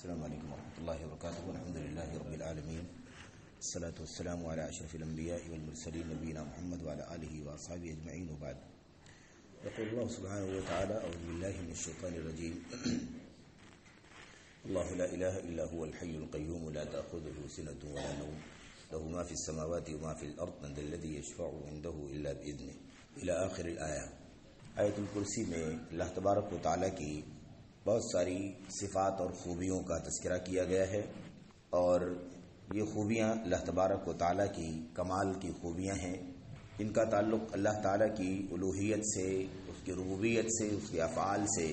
السلام علیکم ورحمۃ اللہ وبرکاتہ. الحمد للہ رب العالمین، الصلاۃ والسلام علی اشرف الانبیاء والمرسلین نبینا محمد وعلی آلہ واصحابہ اجمعین وبعد. یقول اللہ سبحانہ وتعالی اعوذ باللہ من الشیطان الرجیم اللہ لا الہ الا هو الحی القیوم لا تأخذه سنة ولا نوم له ما في السماوات وما في الارض من ذا الذی یشفع عنده الا باذنہ الی آخر الآیہ. آیت الکرسی میں اللہ تبارک و تعالی کی بہت ساری صفات اور خوبیوں کا تذکرہ کیا گیا ہے، اور یہ خوبیاں اللہ تبارک و تعالیٰ کی کمال کی خوبیاں ہیں، ان کا تعلق اللہ تعالیٰ کی الوہیت سے، اس کی ربوبیت سے، اس کے افعال سے،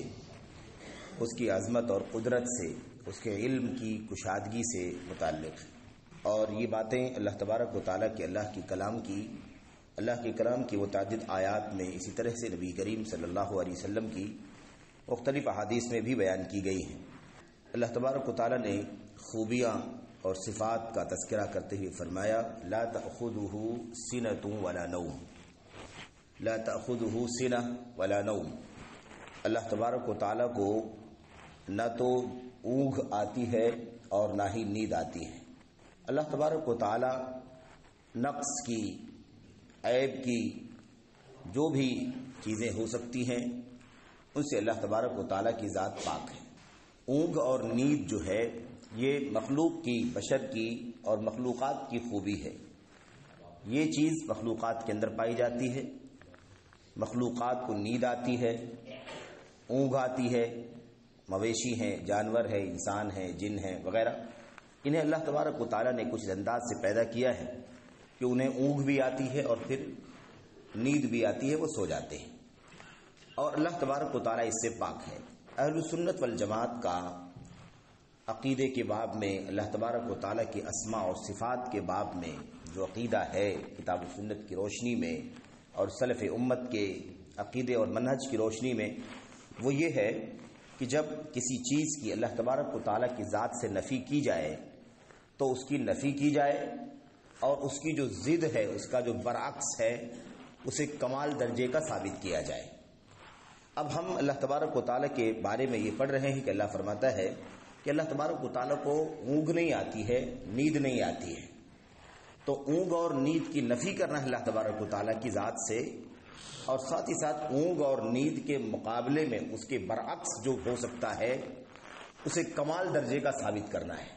اس کی عظمت اور قدرت سے، اس کے علم کی کشادگی سے متعلق ہے. اور یہ باتیں اللہ تبارک و تعالیٰ کے اللہ کے کلام کی متعدد آیات میں اسی طرح سے نبی کریم صلی اللہ علیہ وسلم کی مختلف احادیث میں بھی بیان کی گئی ہیں. اللہ تبارک و تعالیٰ نے خوبیاں اور صفات کا تذکرہ کرتے ہوئے فرمایا لا تأخذہ سنۃ ولا نوم، لا تأخذہ سنۃ ولا نوم. اللہ تبارک و تعالیٰ کو نہ تو اونگھ آتی ہے اور نہ ہی نیند آتی ہے. اللہ تبارک و تعالیٰ نقص کی، عیب کی جو بھی چیزیں ہو سکتی ہیں ان سے اللہ تبارک و تعالیٰ کی ذات پاک ہے. اونگ اور نیند جو ہے یہ مخلوق کی، بشر کی اور مخلوقات کی خوبی ہے. یہ چیز مخلوقات کے اندر پائی جاتی ہے. مخلوقات کو نیند آتی ہے، اونگ آتی ہے. مویشی ہیں، جانور ہیں، انسان ہیں، جن ہیں وغیرہ، انہیں اللہ تبارک و تعالیٰ نے کچھ انداز سے پیدا کیا ہے کہ انہیں اونگ بھی آتی ہے اور پھر نیند بھی آتی ہے، وہ سو جاتے ہیں. اور اللہ تبارک و تعالیٰ اس سے پاک ہے. اہل سنت والجماعت کا عقیدے کے باب میں، اللہ تبارک و تعالیٰ کے اسماء اور صفات کے باب میں جو عقیدہ ہے کتاب و سنت کی روشنی میں اور سلف امت کے عقیدے اور منہج کی روشنی میں، وہ یہ ہے کہ جب کسی چیز کی اللہ تبارک و تعالیٰ کی ذات سے نفی کی جائے تو اس کی نفی کی جائے، اور اس کی جو ضد ہے، اس کا جو برعکس ہے، اسے کمال درجے کا ثابت کیا جائے. اب ہم اللہ تبارک و تعالیٰ کے بارے میں یہ پڑھ رہے ہیں کہ اللہ فرماتا ہے کہ اللہ تبارک و تعالیٰ کو اونگ نہیں آتی ہے، نیند نہیں آتی ہے. تو اونگ اور نیند کی نفی کرنا ہے اللہ تبارک و تعالیٰ کی ذات سے، اور ساتھ ہی ساتھ اونگ اور نیند کے مقابلے میں اس کے برعکس جو ہو سکتا ہے اسے کمال درجے کا ثابت کرنا ہے.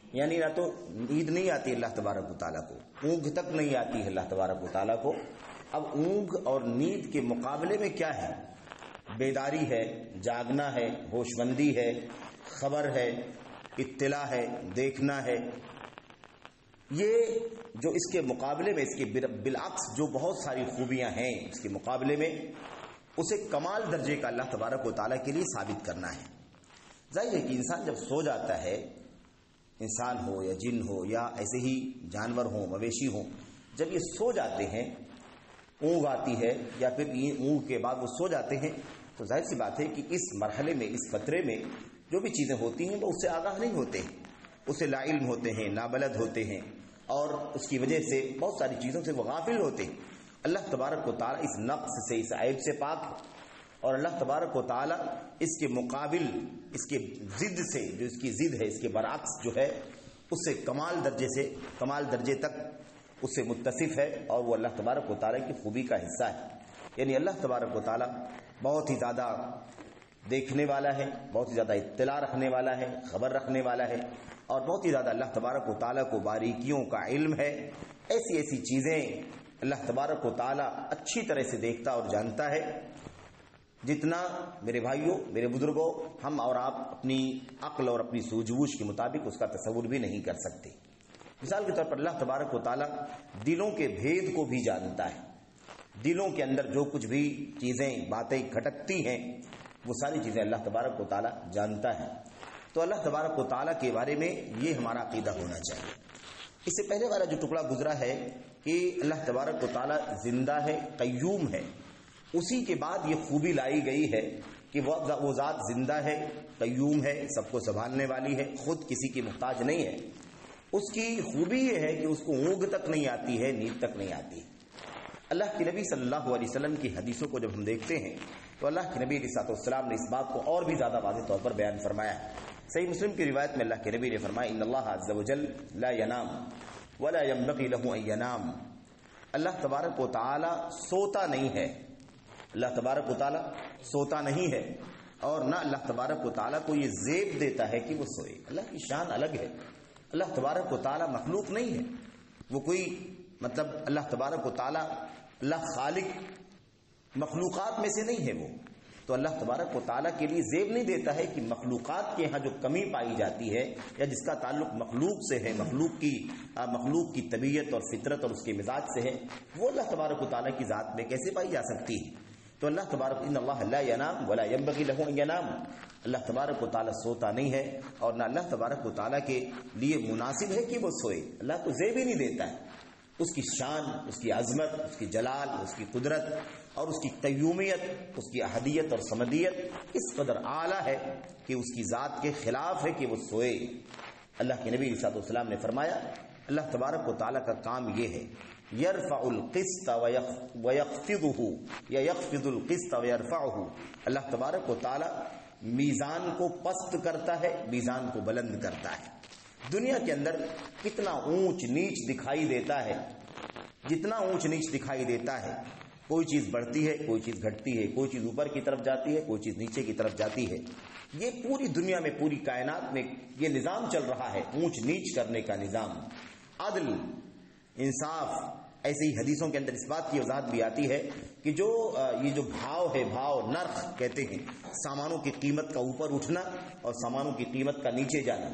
یعنی نہ تو نیند نہیں آتی اللہ تبارک و تعالیٰ کو، اونگ تک نہیں آتی ہے اللہ تبارک و تعالیٰ کو. اب اونگ اور نیند کے مقابلے میں کیا ہے؟ بیداری ہے، جاگنا ہے، ہوش مندی ہے، خبر ہے، اطلاع ہے، دیکھنا ہے. یہ جو اس کے مقابلے میں، اس کے بالعکس جو بہت ساری خوبیاں ہیں اس کے مقابلے میں، اسے کمال درجے کا اللہ تبارک و تعالیٰ کے لیے ثابت کرنا ہے. ظاہر ہے کہ انسان جب سو جاتا ہے، انسان ہو یا جن ہو یا ایسے ہی جانور ہوں، مویشی ہوں، جب یہ سو جاتے ہیں، اونگ آتی ہے یا پھر اونگ کے بعد وہ سو جاتے ہیں، تو ظاہر سی بات ہے کہ اس مرحلے میں، اس فترے میں جو بھی چیزیں ہوتی ہیں وہ اس سے آگاہ نہیں ہوتے ہیں، اس سے لا علم ہوتے ہیں، نابلد ہوتے ہیں، اور اس کی وجہ سے بہت ساری چیزوں سے وہ غافل ہوتے ہیں. اللہ تبارک و تعالیٰ اس نقص سے، اس عیب سے پاک ہے، اور اللہ تبارک و تعالیٰ اس کے مقابل، اس کے ضد سے، جو اس کی ضد ہے، اس کے برعکس جو ہے، اس سے کمال درجے تک اس سے متصف ہے، اور وہ اللہ تبارک و تعالیٰ کی خوبی کا حصہ ہے. یعنی اللہ تبارک و تعالیٰ بہت ہی زیادہ دیکھنے والا ہے، بہت ہی زیادہ اطلاع رکھنے والا ہے، خبر رکھنے والا ہے، اور بہت ہی زیادہ اللہ تبارک و تعالیٰ کو باریکیوں کا علم ہے. ایسی چیزیں اللہ تبارک و تعالیٰ اچھی طرح سے دیکھتا اور جانتا ہے، جتنا میرے بھائیوں، میرے بزرگوں، ہم اور آپ اپنی عقل اور اپنی سوجھ بوجھ کے مطابق اس کا تصور بھی نہیں کر سکتے. مثال کے طور پر اللہ تبارک و تعالیٰ دلوں کے بھید کو بھی جانتا ہے. دلوں کے اندر جو کچھ بھی چیزیں، باتیں کھٹکتی ہیں، وہ ساری چیزیں اللہ تبارک و تعالیٰ جانتا ہے. تو اللہ تبارک و تعالیٰ کے بارے میں یہ ہمارا عقیدہ ہونا چاہیے. اس سے پہلے والا جو ٹکڑا گزرا ہے کہ اللہ تبارک و تعالیٰ زندہ ہے، قیوم ہے، اسی کے بعد یہ خوبی لائی گئی ہے کہ وہ ذات زندہ ہے، قیوم ہے، سب کو سنبھالنے والی ہے، خود کسی کی محتاج نہیں ہے. اس کی خوبی یہ ہے کہ اس کو اونگ تک نہیں آتی ہے، نیند تک نہیں آتی. اللہ کے نبی صلی اللہ علیہ وسلم کی حدیثوں کو جب ہم دیکھتے ہیں تو اللہ کے نبی علیہ الصلوۃ والسلام نے اس بات کو اور بھی زیادہ واضح طور پر بیان فرمایا ہے. صحیح مسلم کی روایت میں اللہ کے نبی نے فرمایا ان اللہ عز وجل لا ینام ولا ينبغي له ان ينام، اللہ تبارک و تعالی سوتا نہیں ہے، اللہ تبارک و تعالی سوتا نہیں ہے، اور نہ اللہ تبارک و تعالی کو یہ زیب دیتا ہے کہ وہ سوئے۔ اللہ کی شان الگ ہے، اللہ تبارک و تعالی مخلوق نہیں ہے، وہ کوئی مطلب اللہ تبارک و تعالی اللہ خالق مخلوقات میں سے نہیں ہے وہ، تو اللہ تبارک و تعالیٰ کے لیے زیب نہیں دیتا ہے کہ مخلوقات کے ہاں جو کمی پائی جاتی ہے یا جس کا تعلق مخلوق سے ہے، مخلوق کی طبیعت اور فطرت اور اس کے مزاج سے ہے، وہ اللہ تبارک و تعالیٰ کی ذات میں کیسے پائی جا سکتی ہے؟ تو اللہ تبارک ان اللہ لا ینام ولا ينبغي له ان ينام، اللہ تبارک و تعالیٰ سوتا نہیں ہے اور نہ اللہ تبارک و تعالیٰ کے لیے مناسب ہے کہ وہ سوئے، اللہ کو زیب ہی نہیں دیتا ہے۔ اس کی شان، اس کی عظمت، اس کی جلال، اس کی قدرت اور اس کی قیومیت، اس کی احدیت اور صمدیت اس قدر اعلیٰ ہے کہ اس کی ذات کے خلاف ہے کہ وہ سوئے۔ اللہ کے نبی صلی اللہ علیہ وسلم نے فرمایا اللہ تبارک و تعالیٰ کا کام یہ ہے یرفع القسط ویخفضہ یا یخفض القسط ویرفعہ، اللہ تبارک و تعالیٰ میزان کو پست کرتا ہے، میزان کو بلند کرتا ہے۔ دنیا کے اندر کتنا اونچ نیچ دکھائی دیتا ہے، جتنا اونچ نیچ دکھائی دیتا ہے، کوئی چیز بڑھتی ہے، کوئی چیز گھٹتی ہے، کوئی چیز اوپر کی طرف جاتی ہے، کوئی چیز نیچے کی طرف جاتی ہے، یہ پوری دنیا میں، پوری کائنات میں یہ نظام چل رہا ہے، اونچ نیچ کرنے کا نظام، عدل، انصاف۔ ایسے ہی حدیثوں کے اندر اس بات کی وضاحت بھی آتی ہے کہ یہ جو بھاؤ ہے، بھاؤ نرخ کہتے ہیں، سامانوں کی قیمت کا اوپر اٹھنا اور سامانوں کی قیمت کا نیچے جانا،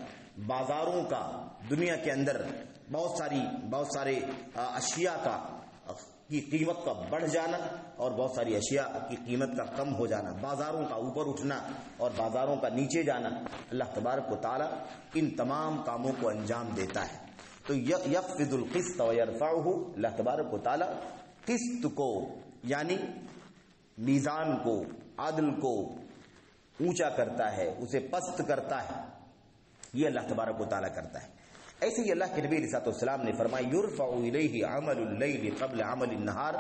بازاروں کا، دنیا کے اندر بہت سارے اشیاء کی قیمت کا بڑھ جانا اور بہت ساری اشیاء کی قیمت کا کم ہو جانا، بازاروں کا اوپر اٹھنا اور بازاروں کا نیچے جانا، اللہ تبارک و تعالی ان تمام کاموں کو انجام دیتا ہے۔ تو یخفض القسط ویرفعہ، اللہ تبارک و تعالی قسط کو یعنی میزان کو، عدل کو اونچا کرتا ہے، اسے پست کرتا ہے، یہ اللہ تبارک و تعالی کرتا ہے۔ ایسے ہی اللہ کے نبی صلی اللہ علیہ وسلم نے فرمایا یرفع الیہ عمل اللیل قبل عمل النہار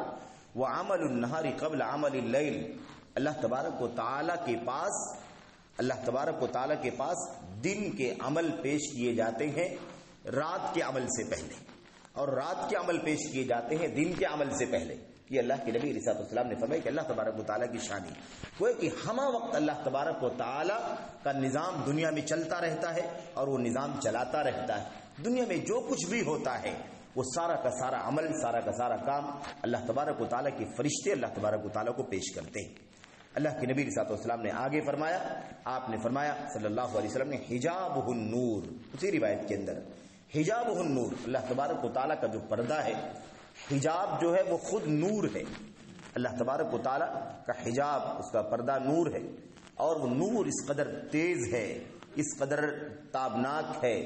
وعمل النہار قبل عمل اللیل، اللہ تبارک و تعالی کے پاس دن کے عمل پیش کیے جاتے ہیں رات کے عمل سے پہلے، اور رات کے عمل پیش کیے جاتے ہیں دن کے عمل سے پہلے۔ یہ اللہ کے نبی صلی اللہ علیہ وسلم نے فرمایا کہ اللہ تبارک و تعالیٰ کی شانی وہ کہ ہمہ وقت اللہ تبارک و تعالیٰ کا نظام دنیا میں چلتا رہتا ہے اور وہ نظام چلاتا رہتا ہے۔ دنیا میں جو کچھ بھی ہوتا ہے وہ سارا کا سارا عمل، سارا کا سارا کام اللہ تبارک و تعالیٰ کے فرشتے اللہ تبارک و تعالیٰ کو پیش کرتے ہیں۔ اللہ کے نبی صلی اللہ علیہ وسلم نے آگے فرمایا، آپ نے فرمایا صلی اللہ علیہ وسلم نے حجابہ النور، اسی روایت کے اندر حجابہ النور، اللہ تبارک و تعالیٰ کا جو پردہ ہے، حجاب جو ہے وہ خود نور ہے، اللہ تبارک و تعالیٰ کا حجاب، اس کا پردہ نور ہے، اور وہ نور اس قدر تیز ہے، اس قدر تابناک ہے،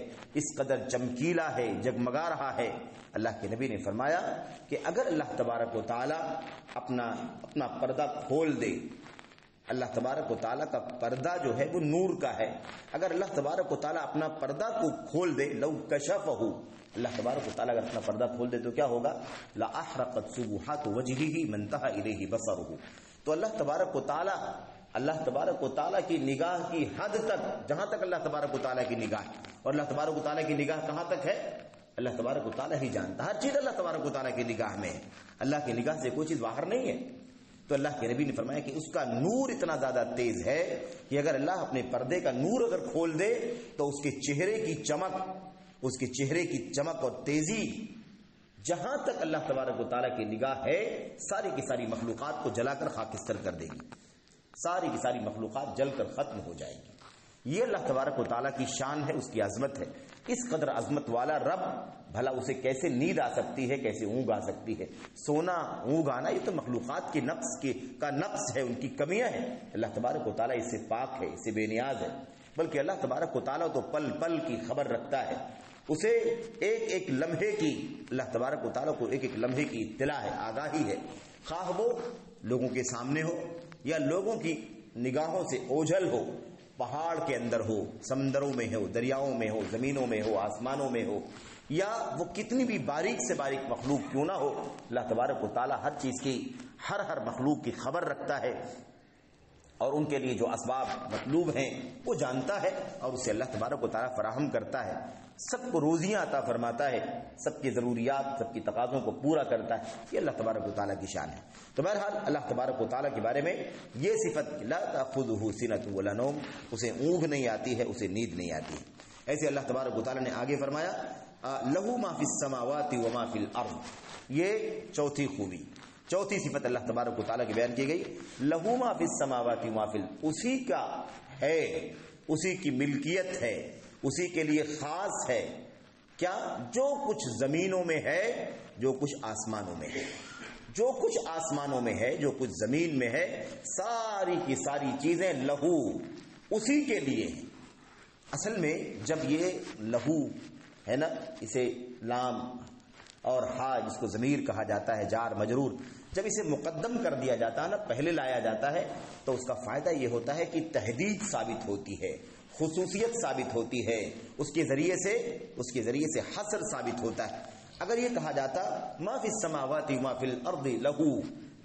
اس قدر چمکیلا ہے، جگمگا رہا ہے۔ اللہ کے نبی نے فرمایا کہ اگر اللہ تبارک و تعالیٰ اپنا پردہ کھول دے، اللہ تبارک و تعالیٰ کا پردہ جو ہے وہ نور کا ہے، اگر اللہ تبارک و تعالیٰ اپنا پردہ کو کھول دے، لو کشفہ، اللہ تبارک و تعالیٰ اگر اپنا پردہ کھول دے تو کیا ہوگا؟ لأحرقت سبحات وجهه من انتهى الیہ بصره، تو اللہ تبارک و تعالیٰ کی نگاہ کی حد تک، جہاں تک اللہ تبارک و تعالیٰ کی نگاہ، اور اللہ تبارک و تعالیٰ کی نگاہ کہاں تک ہے؟ اللہ تبارک و تعالیٰ ہی جانتا، ہر چیز اللہ تبارک و تعالیٰ کی نگاہ میں ہے، اللہ کی نگاہ سے کوئی چیز باہر نہیں ہے۔ تو اللہ کے نبی نے فرمایا کہ اس کا نور اتنا زیادہ تیز ہے کہ اگر اللہ اپنے پردے کا نور اگر کھول دے تو اس کے چہرے کی چمک اور تیزی، جہاں تک اللہ تبارک و تعالیٰ کی نگاہ ہے، ساری کی ساری مخلوقات کو جلا کر خاکستر کر دے گی، ساری کی ساری مخلوقات جل کر ختم ہو جائے گی۔ یہ اللہ تبارک و تعالیٰ کی شان ہے، اس کی عظمت ہے۔ اس قدر عظمت والا رب بھلا اسے کیسے نیند آ سکتی ہے، کیسے اونگ آ سکتی ہے؟ سونا، اونگ آنا یہ تو مخلوقات کے نقص ہے، ان کی کمیاں ہیں۔ اللہ تبارک و تعالیٰ اس سے پاک ہے، اس سے بے نیاز ہے، بلکہ اللہ تبارک و تعالیٰ تو پل پل کی خبر رکھتا ہے، اسے ایک ایک لمحے کی، اللہ تبارک و تعالیٰ کو ایک ایک لمحے کی اطلاع ہے، آگاہی ہے، خواہ وہ لوگوں کے سامنے ہو یا لوگوں کی نگاہوں سے اوجھل ہو، پہاڑ کے اندر ہو، سمندروں میں ہو، دریاؤں میں ہو، زمینوں میں ہو، آسمانوں میں ہو، یا وہ کتنی بھی باریک سے باریک مخلوق کیوں نہ ہو، اللہ تبارک و تعالیٰ ہر چیز کی، ہر مخلوق کی خبر رکھتا ہے اور ان کے لیے جو اسباب مطلوب ہیں وہ جانتا ہے اور اسے اللہ تبارک و تعالیٰ فراہم کرتا ہے، سب کو روزیاں عطا فرماتا ہے، سب کی ضروریات، سب کی تقاضوں کو پورا کرتا ہے، یہ اللہ تبارک و تعالیٰ کی شان ہے۔ تو بہرحال اللہ تبارک و تعالیٰ کے بارے میں یہ صفت لا تأخذہ سنۃ ولا نوم، اسے اونگ نہیں آتی ہے، اسے نیند نہیں آتی ہے۔ ایسے اللہ تبارک و تعالیٰ نے آگے فرمایا لہ ما فی السماوات وما فی الارض، یہ چوتھی خوبی، چوتھی صفت اللہ تبارک و تعالیٰ کی بیان کی گئی، لہ ما فی السماوات وما فی الارض، اسی کا ہے، اسی کی ملکیت ہے، اسی کے لیے خاص ہے، کیا؟ جو کچھ زمینوں میں ہے، جو کچھ آسمانوں میں ہے، جو کچھ آسمانوں میں ہے، جو کچھ زمین میں ہے، ساری کی ساری چیزیں لہو، اسی کے لیے ہیں۔ اصل میں جب یہ لہو ہے نا، اسے لام اور ہا جس کو ضمیر کہا جاتا ہے جار مجرور، جب اسے مقدم کر دیا جاتا ہے نا، پہلے لایا جاتا ہے، تو اس کا فائدہ یہ ہوتا ہے کہ تحدید ثابت ہوتی ہے، خصوصیت ثابت ہوتی ہے، اس کے ذریعے سے حصر ثابت ہوتا ہے۔ اگر یہ کہا جاتا ما فی السماوات وما فی الارض لہو،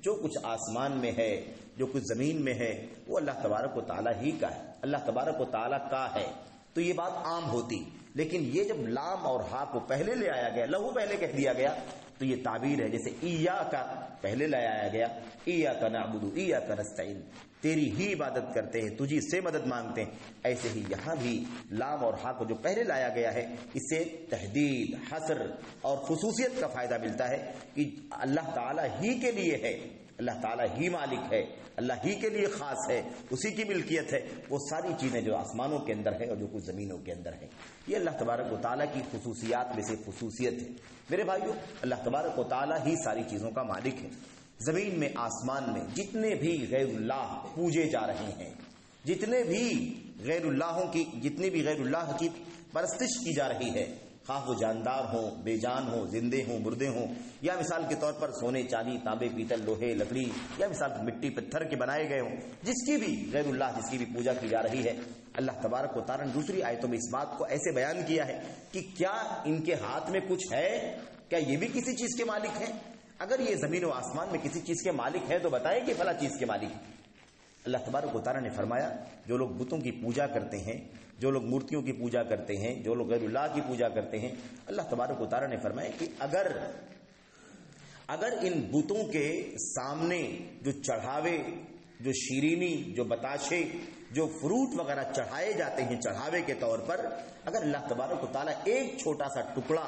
جو کچھ آسمان میں ہے، جو کچھ زمین میں ہے، وہ اللہ تبارک و تعالیٰ ہی کا ہے، اللہ تبارک و تعالیٰ کا ہے، تو یہ بات عام ہوتی۔ لیکن یہ جب لام اور ہا کو پہلے لے آیا گیا، لہو پہلے کہہ دیا گیا، تو یہ تعبیر ہے، جیسے ایاک پہلے لے آیا گیا، ایاک نعبد ایاک نستعین، تیری ہی عبادت کرتے ہیں، تجھی سے مدد مانگتے ہیں، ایسے ہی یہاں بھی لام اور ہا کو جو پہلے لایا گیا ہے، اس سے تحدید، حصر اور خصوصیت کا فائدہ ملتا ہے کہ اللہ تعالیٰ ہی کے لیے ہے، اللہ تعالیٰ ہی مالک ہے، اللہ ہی کے لیے خاص ہے، اسی کی ملکیت ہے وہ ساری چیزیں جو آسمانوں کے اندر ہے اور جو کچھ زمینوں کے اندر ہے۔ یہ اللہ تبارک و تعالیٰ کی خصوصیات میں سے خصوصیت ہے۔ میرے بھائیو، اللہ تبارک و تعالیٰ ہی ساری چیزوں کا مالک ہے۔ زمین میں، آسمان میں جتنے بھی غیر اللہ پوجے جا رہے ہیں، جتنے بھی غیر اللہ کی پرستش کی جا رہی ہے، خواہ وہ جاندار ہوں، بے جان ہوں، زندے ہوں، مردے ہوں، یا مثال کے طور پر سونے، چاندی، تانبے، پیتل، لوہے، لکڑی، یا مثال مٹی پتھر کے بنائے گئے ہوں، جس کی بھی غیر اللہ، جس کی بھی پوجا کی جا رہی ہے، اللہ تبارک و تعالیٰ نے دوسری آیتوں میں اس بات کو ایسے بیان کیا ہے کہ کیا ان کے ہاتھ میں کچھ ہے؟ کیا یہ بھی کسی چیز کے مالک ہیں؟ اگر یہ زمین و آسمان میں کسی چیز کے مالک ہے تو بتائیں کہ فلاں چیز کے مالک ہیں۔ اللہ تبارک و تعالیٰ نے فرمایا جو لوگ بتوں کی پوجا کرتے ہیں، جو لوگ مورتیوں کی پوجا کرتے ہیں، جو لوگ غیر اللہ کی پوجا کرتے ہیں، اللہ تبارک و تعالیٰ نے فرمایا کہ اگر ان بتوں کے سامنے جو چڑھاوے، جو شیرینی، جو بتاشے، جو فروٹ وغیرہ چڑھائے جاتے ہیں چڑھاوے کے طور پر، اگر اللہ تبارک و تعالیٰ ایک چھوٹا سا ٹکڑا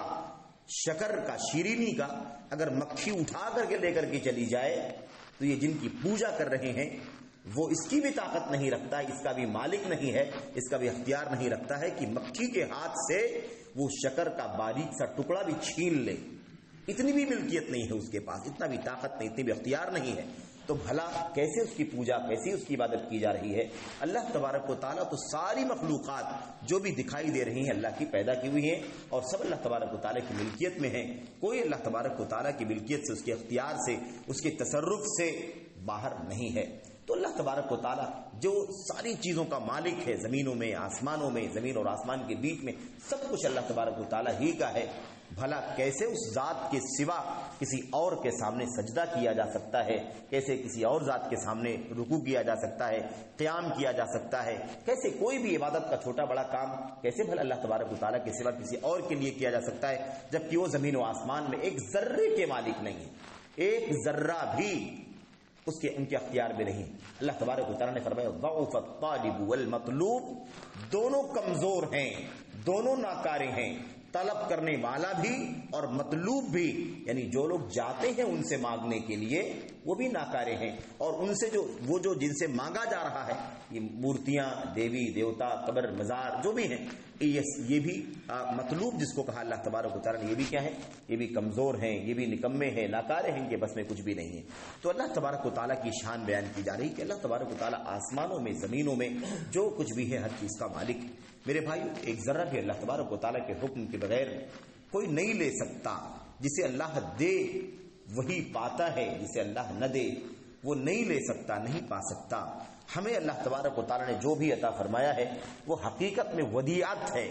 شکر کا، شیرینی کا، اگر مکھی اٹھا کر کے لے کر کے چلی جائے، تو یہ جن کی پوجا کر رہے ہیں وہ اس کی بھی طاقت نہیں رکھتا، اس کا بھی مالک نہیں ہے، اس کا بھی اختیار نہیں رکھتا ہے کہ مکھی کے ہاتھ سے وہ شکر کا باریک سا ٹکڑا بھی چھین لے، اتنی بھی ملکیت نہیں ہے اس کے پاس، اتنا بھی طاقت نہیں، اتنی بھی اختیار نہیں ہے۔ تو بھلا کیسے اس کی پوجا، کیسے اس کی عبادت کی جا رہی ہے؟ اللہ تبارک و تعالیٰ تو ساری مخلوقات جو بھی دکھائی دے رہی ہیں اللہ کی پیدا کی ہوئی ہیں، اور سب اللہ تبارک و تعالیٰ کی ملکیت میں ہیں، کوئی اللہ تبارک و تعالیٰ کی ملکیت سے، اس کے اختیار سے، اس کے تصرف سے باہر نہیں ہے۔ تو اللہ تبارک و تعالیٰ جو ساری چیزوں کا مالک ہے، زمینوں میں، آسمانوں میں، زمین اور آسمان کے بیچ میں سب کچھ اللہ تبارک و تعالیٰ ہی کا ہے، بھلا کیسے اس ذات کے سوا کسی اور کے سامنے سجدہ کیا جا سکتا ہے؟ کیسے کسی اور ذات کے سامنے رکوع کیا جا سکتا ہے، قیام کیا جا سکتا ہے؟ کیسے کوئی بھی عبادت کا چھوٹا بڑا کام کیسے بھلا اللہ تبارک و تعالیٰ کے سوا کسی اور کے لیے کیا جا سکتا ہے، جبکہ وہ زمین و آسمان میں ایک ذرے کے مالک نہیں ہے، ایک ذرہ بھی ان کے اختیار میں نہیں۔ اللہ تبارک و تعالیٰ نے فرمایا ضعف الطالب والمطلوب، دونوں کمزور ہیں، دونوں ناکارے ہیں، طلب کرنے والا بھی اور مطلوب بھی، یعنی جو لوگ جاتے ہیں ان سے مانگنے کے لیے وہ بھی ناکارے ہیں، اور ان سے جو جن سے مانگا جا رہا ہے، یہ مورتیاں، دیوی دیوتا، قبر، مزار جو بھی ہیں، یہ بھی مطلوب جس کو کہا اللہ تبارک و تعالیٰ نے، یہ بھی کیا ہے؟ یہ بھی کمزور ہیں، یہ بھی نکمے ہیں، ناکارے ہیں، ان کے بس میں کچھ بھی نہیں ہے۔ تو اللہ تبارک و تعالیٰ کی شان بیان کی جا رہی کہ اللہ تبارک و تعالیٰ آسمانوں میں، زمینوں میں جو کچھ بھی ہے ہر چیز کا مالک ہے۔ میرے بھائی، ایک ذرہ بھی اللہ تبارک و تعالیٰ کے حکم کے بغیر کوئی نہیں لے سکتا۔ جسے اللہ دے وہی پاتا ہے، جسے اللہ نہ دے وہ نہیں لے سکتا، نہیں پا سکتا۔ ہمیں اللہ تبارک و تعالیٰ نے جو بھی عطا فرمایا ہے وہ حقیقت میں ودیعت ہے،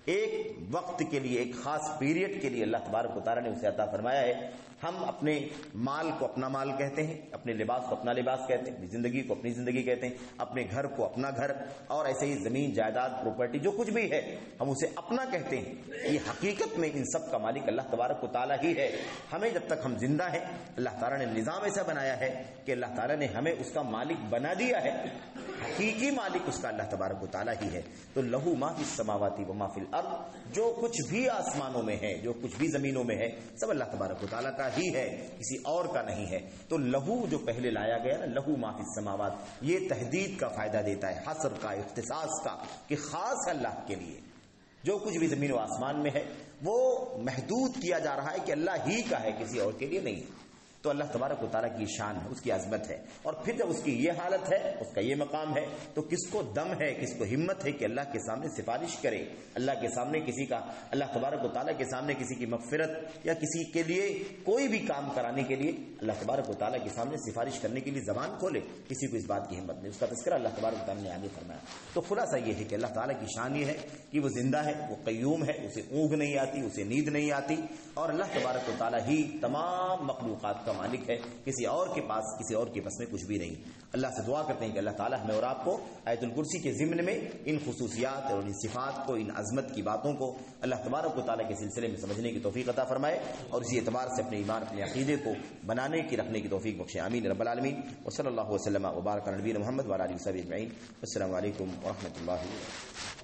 ایک وقت کے لیے، ایک خاص پیریڈ کے لیے اللہ تبارک و تعالیٰ نے اسے عطا فرمایا ہے، ہم اپنے مال کو اپنا مال کہتے ہیں، اپنے لباس کو اپنا لباس کہتے ہیں، اپنی زندگی کو اپنی زندگی کہتے ہیں، اپنے گھر کو اپنا گھر، اور ایسے ہی زمین جائیداد پراپرٹی جو کچھ بھی ہے ہم اسے اپنا کہتے ہیں. یہ حقیقت میں ان سب کا مالک اللہ تبارک و تعالیٰ ہی ہے. ہمیں جب تک ہم زندہ ہیں اللہ تعالیٰ نے نظام ایسا بنایا ہے کہ اللہ تعالیٰ نے ہمیں اس کا مالک بنا دیا ہے. حقیقی مالک اس کا اللہ تبارک و تعالیٰ ہی ہے. تو لہو ما فی السماوات و ما فی الارض، جو کچھ بھی آسمانوں میں ہے، جو کچھ بھی زمینوں میں ہے، سب اللہ تبارک و تعالیٰ کا ہی ہے، کسی اور کا نہیں ہے. تو لہو جو پہلے لایا گیا نا، لہو ما فی السماوات، یہ تحدید کا فائدہ دیتا ہے، حصر کا، اختصاص کا، کہ خاص اللہ کے لیے جو کچھ بھی زمین و آسمان میں ہے وہ محدود کیا جا رہا ہے کہ اللہ ہی کا ہے، کسی اور کے لیے نہیں. تو اللہ تبارک و تعالیٰ کی شان ہے، اس کی عظمت ہے. اور پھر جب اس کی یہ حالت ہے، اس کا یہ مقام ہے، تو کس کو دم ہے، کس کو ہمت ہے کہ اللہ کے سامنے سفارش کرے، اللہ کے سامنے کسی کا، اللہ تبارک و تعالیٰ کے سامنے کسی کی مغفرت یا کسی کے لیے کوئی بھی کام کرانے کے لیے اللہ تبارک و تعالیٰ کے سامنے سفارش کرنے کے لیے زبان کھولے. کسی کو اس بات کی ہمت نہیں. اس کا تذکرہ اللہ تبارک و تعالیٰ نے آگے فرمایا. تو خلاصہ یہ ہے کہ اللہ تعالیٰ کی شان یہ ہے کہ وہ زندہ ہے، وہ قیوم ہے، اسے اونگ نہیں آتی، اسے نیند نہیں آتی، اور اللہ تبارک و تعالیٰ ہی تمام مخلوقات کا مالک ہے. کسی اور کے پاس، کسی اور کے بس میں کچھ بھی نہیں. اللہ سے دعا کرتے ہیں کہ اللہ تعالیٰ ہمیں اور آپ کو آیت الکرسی کے ضمن میں ان خصوصیات اور ان صفات کو، ان عظمت کی باتوں کو اللہ تبارک و تعالیٰ کے سلسلے میں سمجھنے کی توفیق عطا فرمائے، اور اسی اعتبار سے اپنے ایمان، اپنے عقیدے کو بنانے کی، رکھنے کی توفیق بخشے. آمین رب العالمین. وصلی اللہ وسلم وبارک علی نبینا محمد وعلی آلہ وصحبہ اجمعین. السلام علیکم ورحمۃ اللہ وبرکاتہ.